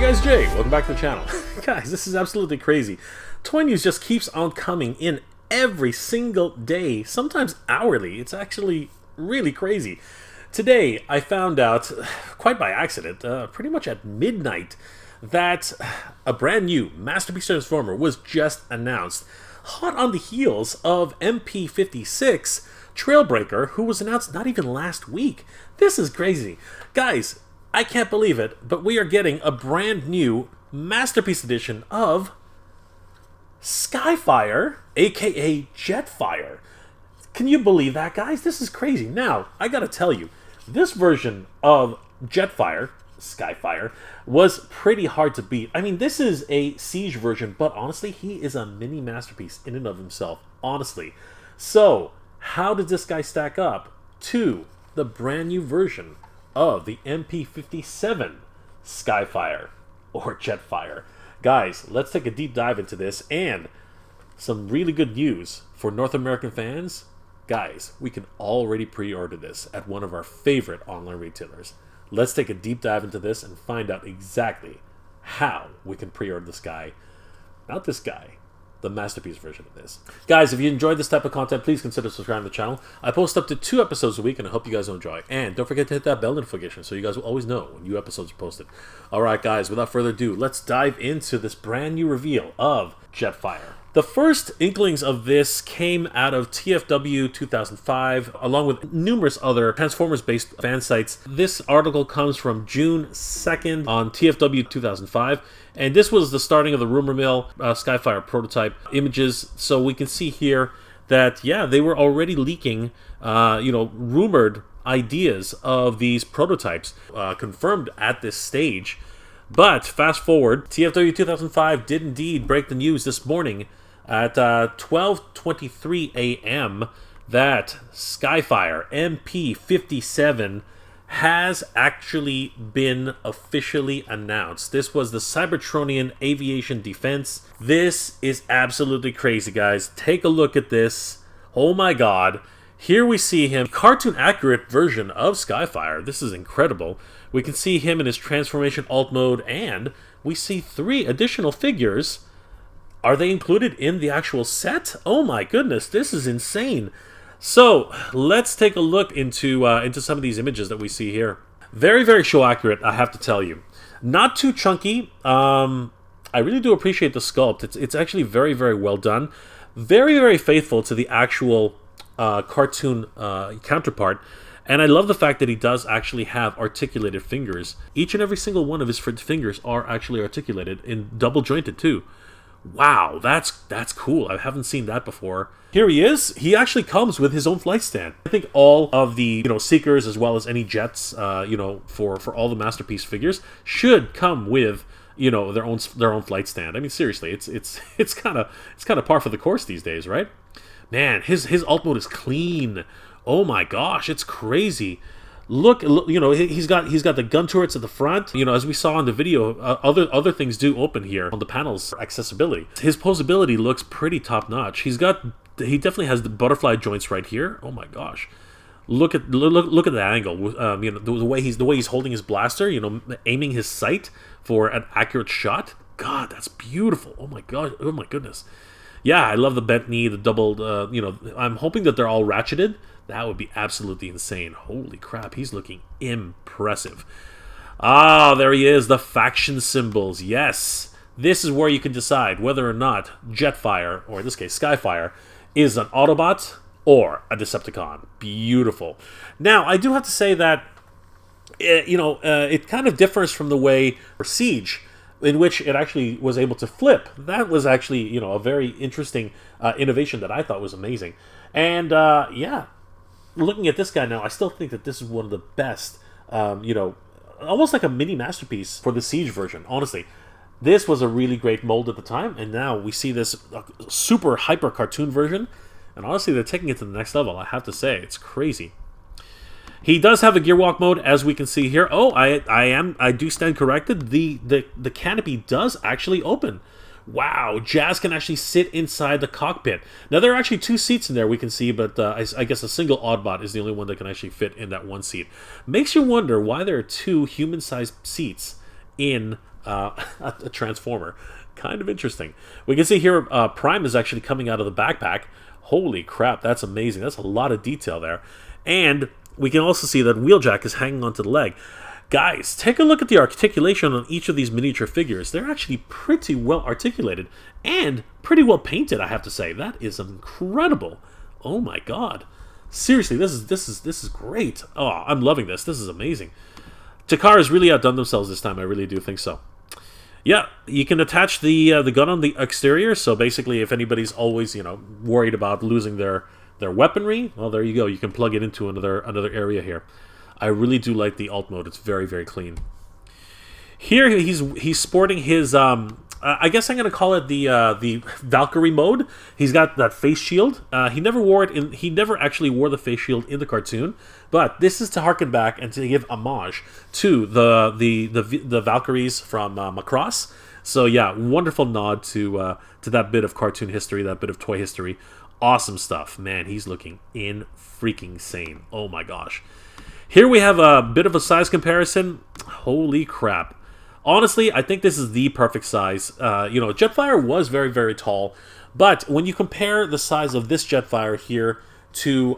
guys, Jay. Welcome back to the channel. Guys, this is absolutely crazy. Toy news just keeps on coming in every single day, sometimes hourly. It's actually really crazy. Today, I found out, quite by accident, pretty much at midnight, that a brand new Masterpiece Transformer was just announced. Hot on the heels of MP-56 Trailbreaker, who was announced not even last week. This is crazy. Guys, I can't believe it, but we are getting a brand new Masterpiece edition of Skyfire, aka Jetfire. Can you believe that, guys? This is crazy. Now, I gotta tell you, this version of Jetfire, Skyfire, was pretty hard to beat. I mean, this is a Siege version, but honestly, he is a mini masterpiece in and of himself, honestly. So, how did this guy stack up to the brand new version of the MP-57 Skyfire or Jetfire? Guys, let's take a deep dive into this, and some really good news for North American fans. Guys, we can already pre-order this at one of our favorite online retailers. Let's take a deep dive into this and find out exactly how we can pre-order this guy. Not this guy, the Masterpiece version of this. Guys, if you enjoyed this type of content, please consider subscribing to the channel. I post up to 2 episodes a week, and I hope you guys will enjoy. And don't forget to hit that bell notification so you guys will always know when new episodes are posted. Alright guys, without further ado, let's dive into this brand new reveal of Jetfire. The first inklings of this came out of TFW 2005, along with numerous other Transformers-based fan sites. This article comes from June 2nd on TFW 2005, and this was the starting of the rumor mill Skyfire prototype images. So we can see here that, yeah, they were already leaking, rumored ideas of these prototypes, confirmed at this stage. But fast forward, TFW 2005 did indeed break the news this morning at 12:23 a.m. that Skyfire MP-57 has actually been officially announced. This was the Cybertronian Aviation Defense. This is absolutely crazy, guys. Take a look at this. Oh my god. Here we see him, cartoon-accurate version of Skyfire. This is incredible. We can see him in his transformation alt mode, and we see 3 additional figures. Are they included in the actual set? Oh my goodness, this is insane. So, let's take a look into some of these images that we see here. Very, very show accurate, I have to tell you. Not too chunky. I really do appreciate the sculpt. It's actually very, very well done. Very, very faithful to the actual cartoon counterpart. And I love the fact that he does actually have articulated fingers. Each and every single one of his fingers are actually articulated and double jointed too. Wow, that's cool. I haven't seen that before. Here he is. He actually comes with his own flight stand. I think all of the Seekers, as well as any jets, for all the Masterpiece figures, should come with their own flight stand. I mean, seriously, it's kind of par for the course these days, right? Man, his alt mode is clean. Oh my gosh, it's crazy. Look, he's got the gun turrets at the front. As we saw in the video, other things do open here on the panel's accessibility. His posability looks pretty top notch. He definitely has the butterfly joints right here. Oh my gosh, look at the angle. The way he's holding his blaster. Aiming his sight for an accurate shot. God, that's beautiful. Oh my god. Oh my goodness. Yeah, I love the bent knee, the doubled. I'm hoping that they're all ratcheted. That would be absolutely insane. Holy crap, he's looking impressive. Ah, there he is, the faction symbols. Yes, this is where you can decide whether or not Jetfire, or in this case Skyfire, is an Autobot or a Decepticon. Beautiful. Now, I do have to say that, it kind of differs from the way for Siege, in which it actually was able to flip. That was actually, a very interesting innovation that I thought was amazing. And, yeah. Looking at this guy now, I still think that this is one of the best, almost like a mini masterpiece for the Siege version, honestly. This was a really great mold at the time, and now we see this super hyper cartoon version, and honestly, they're taking it to the next level, I have to say. It's crazy. He does have a gear walk mode, as we can see here. Oh, I do stand corrected. The canopy does actually open. Wow, Jazz can actually sit inside the cockpit. Now, there are actually 2 seats in there we can see, but I guess a single Oddbot is the only one that can actually fit in that one seat. Makes you wonder why there are 2 human-sized seats in a Transformer. Kind of interesting. We can see here Prime is actually coming out of the backpack. Holy crap, that's amazing. That's a lot of detail there. And we can also see that Wheeljack is hanging onto the leg. Guys, take a look at the articulation on each of these miniature figures. They're actually pretty well articulated and pretty well painted, I have to say. That is incredible. Oh my god. Seriously, this is great. Oh, I'm loving this. This is amazing. Takara's really outdone themselves this time. I really do think so. Yeah, you can attach the gun on the exterior. So basically, if anybody's always worried about losing their weaponry, well, there you go. You can plug it into another area here. I really do like the alt mode. It's very, very clean. Here he's sporting his I guess I'm gonna call it the Valkyrie mode. He's got that face shield. He never wore it he never actually wore the face shield in the cartoon, but this is to harken back and to give homage to the Valkyries from Macross. So yeah, wonderful nod to that bit of cartoon history, that bit of toy history. Awesome stuff, man. He's looking in freaking sane. Oh my gosh. Here we have a bit of a size comparison. Holy crap. Honestly, I think this is the perfect size. Jetfire was very, very tall, but when you compare the size of this Jetfire here to,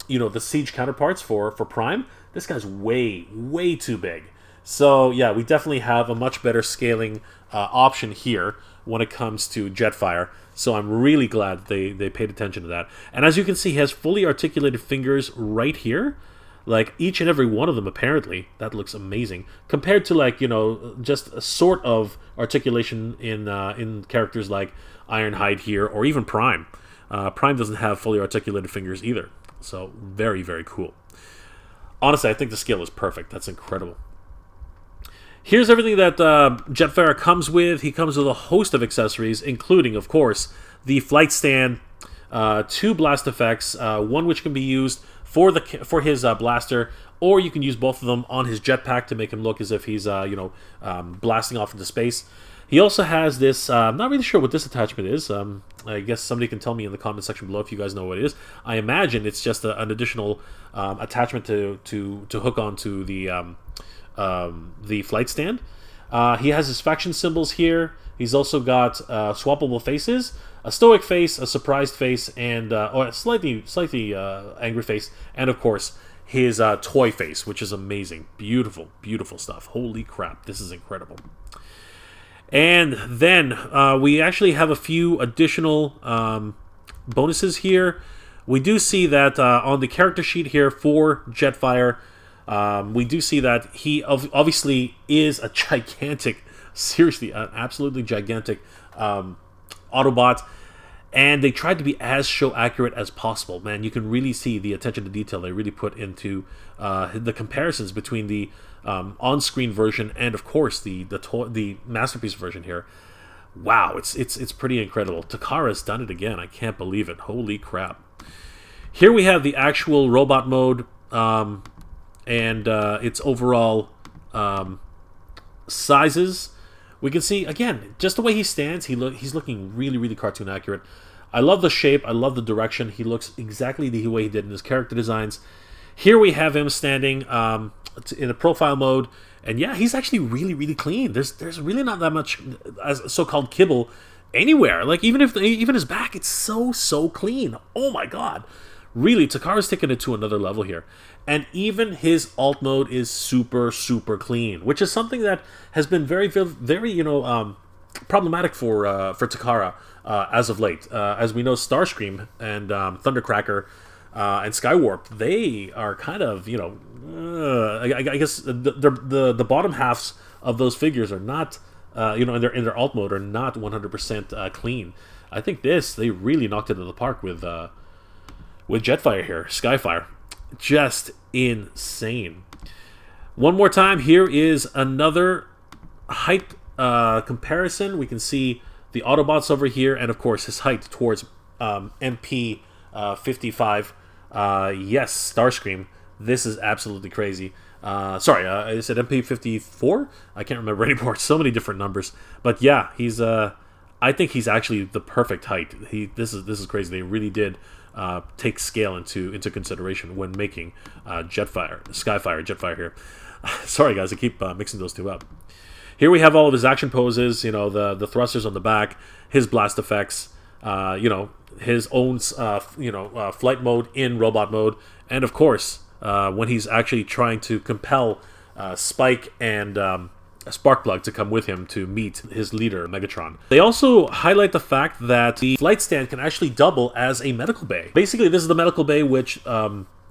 the Siege counterparts for Prime, this guy's way, way too big. So, yeah, we definitely have a much better scaling option here when it comes to Jetfire. So I'm really glad they paid attention to that. And as you can see, he has fully articulated fingers right here. Like, each and every one of them, apparently. That looks amazing. Compared to, just a sort of articulation in characters like Ironhide here, or even Prime. Prime doesn't have fully articulated fingers either. So, very, very cool. Honestly, I think the scale is perfect. That's incredible. Here's everything that Jetfire comes with. He comes with a host of accessories, including, of course, the flight stand, 2 blast effects, one which can be used for his blaster, or you can use both of them on his jetpack to make him look as if he's blasting off into space. He also has this. I'm not really sure what this attachment is. I guess somebody can tell me in the comment section below if you guys know what it is. I imagine it's just an additional attachment to hook onto the flight stand. He has his faction symbols here. He's also got swappable faces, a stoic face, a surprised face, and or a slightly angry face, and of course his toy face, which is amazing. Beautiful, beautiful stuff. Holy crap, this is incredible. And then we actually have a few additional bonuses here. We do see that on the character sheet here for Jetfire, we do see that he obviously is a gigantic, seriously, an absolutely gigantic Autobot, and they tried to be as show accurate as possible. Man, you can really see the attention to detail they really put into the comparisons between the on-screen version and, of course, the Masterpiece version here. Wow, it's pretty incredible. Takara's done it again. I can't believe it. Holy crap. Here we have the actual robot mode, and its overall sizes. We can see, again, just the way he stands, he's looking really, really cartoon accurate. I love the shape. I love the direction. He looks exactly the way he did in his character designs. Here we have him standing in a profile mode, and yeah, he's actually really, really clean. There's really not that much as so-called kibble anywhere. Like, even his back, it's so clean. Oh my god. Really, Takara's taken it to another level here. And even his alt mode is super, super clean, which is something that has been very, very problematic for Takara as of late. As we know, Starscream and Thundercracker and Skywarp, they are kind of, I guess the bottom halves of those figures are not, in their alt mode are not 100% clean. I think they really knocked it out of the park with Jetfire here, Skyfire. Just insane. One more time, here is another height comparison. We can see the Autobots over here, and of course his height towards MP-55. Yes, Starscream. This is absolutely crazy. Sorry, I said MP-54? I can't remember anymore. So many different numbers. But yeah, he's. I think he's actually the perfect height. This is crazy. They really did take scale into consideration when making Skyfire, Jetfire here. Sorry guys, I keep mixing those two up. Here we have all of his action poses, you know, the thrusters on the back, his blast effects, you know, his own, flight mode in robot mode, and of course, when he's actually trying to compel Spike and Sparkplug to come with him to meet his leader, Megatron. They also highlight the fact that the flight stand can actually double as a medical bay. Basically, this is the medical bay which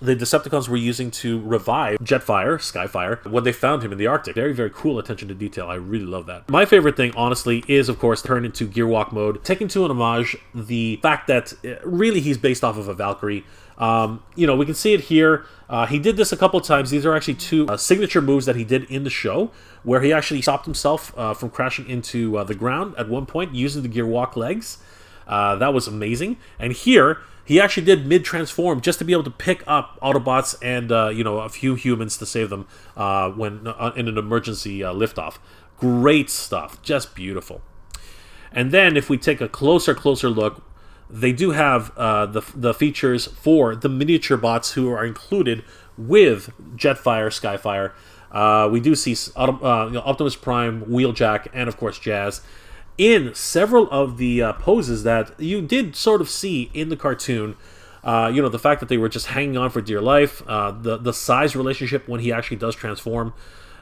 the Decepticons were using to revive Jetfire, Skyfire, when they found him in the Arctic. Very, very cool attention to detail. I really love that. My favorite thing, honestly, is, of course, turn into Gearwalk mode, taking to an homage the fact that really he's based off of a Valkyrie. You know, we can see it here. He did this a couple of times. These are actually two signature moves that he did in the show, where he actually stopped himself from crashing into the ground at one point using the Gearwalk legs. That was amazing. And here, he actually did mid-transform just to be able to pick up Autobots and, a few humans to save them when in an emergency liftoff. Great stuff. Just beautiful. And then if we take a closer look, they do have the features for the miniature bots who are included with Jetfire, Skyfire. We do see Optimus Prime, Wheeljack, and of course Jazz in several of the poses that you did sort of see in the cartoon. The fact that they were just hanging on for dear life, the size relationship when he actually does transform,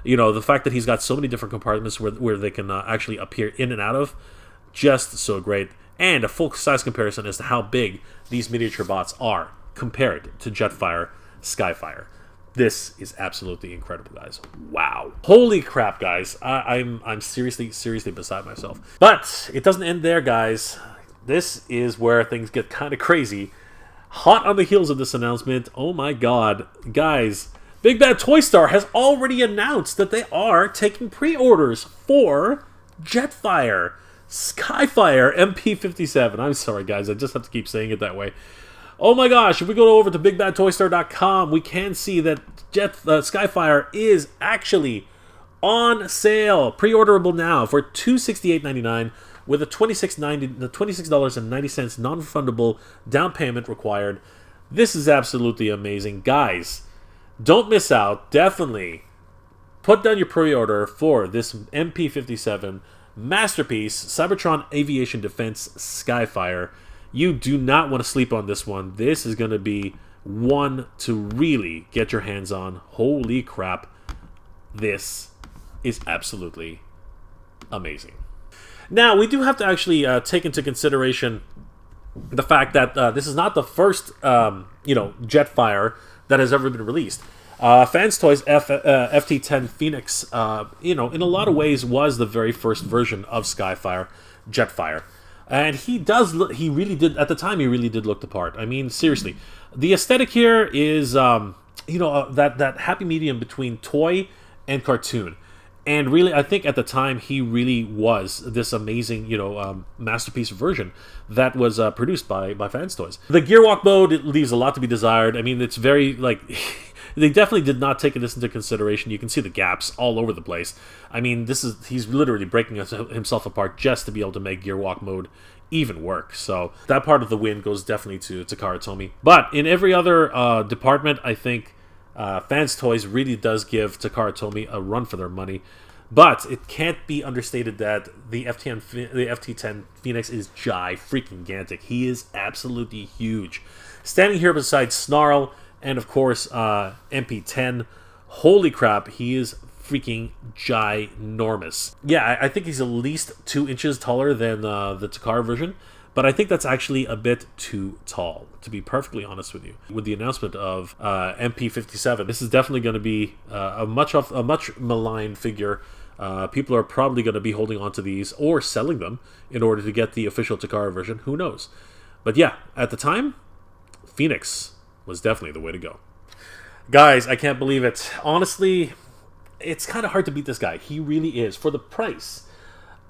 the fact that he's got so many different compartments where they can actually appear in and out of, just so great. And a full-size comparison as to how big these miniature bots are compared to Jetfire, Skyfire. This is absolutely incredible, guys. Wow. Holy crap, guys. I'm seriously beside myself. But it doesn't end there, guys. This is where things get kind of crazy. Hot on the heels of this announcement, oh my god. Guys, Big Bad Toy Star has already announced that they are taking pre-orders for Jetfire, Skyfire, MP-57. I'm sorry, guys. I just have to keep saying it that way. Oh my gosh, if we go over to BigBadToyStar.com, we can see that Skyfire is actually on sale. Pre-orderable now for $268.99 with a $26.90 non-refundable down payment required. This is absolutely amazing. Guys, don't miss out. Definitely put down your pre-order for this MP-57 Masterpiece Cybertron Aviation Defense Skyfire. You do not want to sleep on this one. This is going to be one to really get your hands on. Holy crap. This is absolutely amazing. Now, we do have to actually take into consideration the fact that this is not the first, Jetfire that has ever been released. Fans Toys FT10 Phoenix, in a lot of ways was the very first version of Skyfire, Jetfire. And he really did look the part. I mean, seriously. The aesthetic here is, that happy medium between toy and cartoon. And really, I think at the time, he really was this amazing, masterpiece version that was produced by Fans Toys. The Gearwalk mode, it leaves a lot to be desired. I mean, it's very, they definitely did not take this into consideration. You can see the gaps all over the place. I mean, he's literally breaking himself apart just to be able to make Gearwalk mode even work. So that part of the win goes definitely to Takara Tomy. But in every other department, I think Fans Toys really does give Takara Tomy a run for their money. But it can't be understated that the FT10 Phoenix is freaking-gantic. He is absolutely huge. Standing here beside Snarl and, of course, MP10, holy crap, he is freaking ginormous. Yeah, I think he's at least 2 inches taller than the Takara version, but I think that's actually a bit too tall, to be perfectly honest with you. With the announcement of MP-57, this is definitely going to be a much maligned figure. People are probably going to be holding on to these or selling them in order to get the official Takara version. Who knows? But yeah, at the time, Phoenix was definitely the way to go. Guys, I can't believe it. Honestly, it's kind of hard to beat this guy. He really is. For the price,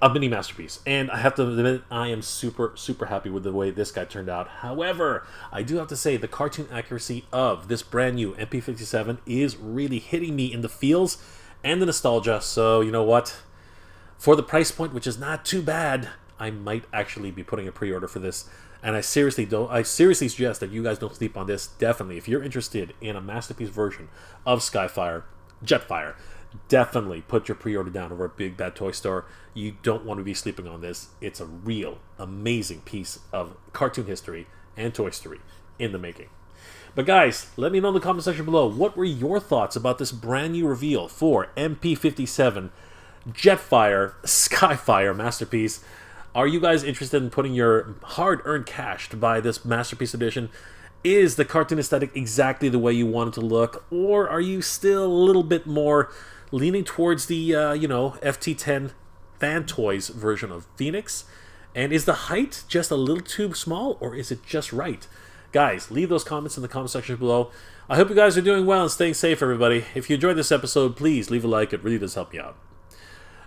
a mini masterpiece. And I have to admit, I am super happy with the way this guy turned out. However, I do have to say the cartoon accuracy of this brand new MP-57 is really hitting me in the feels and the nostalgia. So, you know what? For the price point, which is not too bad, I might actually be putting a pre-order for this. And I seriously suggest that you guys don't sleep on this. Definitely, if you're interested in a masterpiece version of Skyfire, Jetfire, definitely put your pre-order down over at Big Bad Toy Store. You don't want to be sleeping on this. It's a real, amazing piece of cartoon history and toy history in the making. But guys, let me know in the comment section below, what were your thoughts about this brand new reveal for MP-57 Jetfire Skyfire Masterpiece? Are you guys interested in putting your hard-earned cash to buy this Masterpiece Edition? Is the cartoon aesthetic exactly the way you want it to look? Or are you still a little bit more leaning towards the, FT10 Fan Toys version of Phoenix? And is the height just a little too small, or is it just right? Guys, leave those comments in the comment section below. I hope you guys are doing well and staying safe, everybody. If you enjoyed this episode, please leave a like. It really does help me out.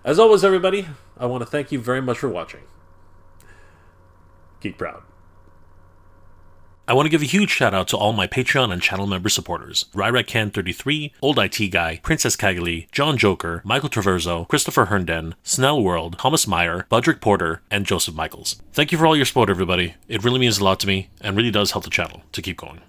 As always, everybody, I want to thank you very much for watching. Geek Proud. I want to give a huge shout out to all my Patreon and channel member supporters. RyRackCan33, Old IT Guy, Princess Cagley, John Joker, Michael Traverso, Christopher Herndon, Snell World, Thomas Meyer, Budrick Porter, and Joseph Michaels. Thank you for all your support, everybody. It really means a lot to me and really does help the channel to keep going.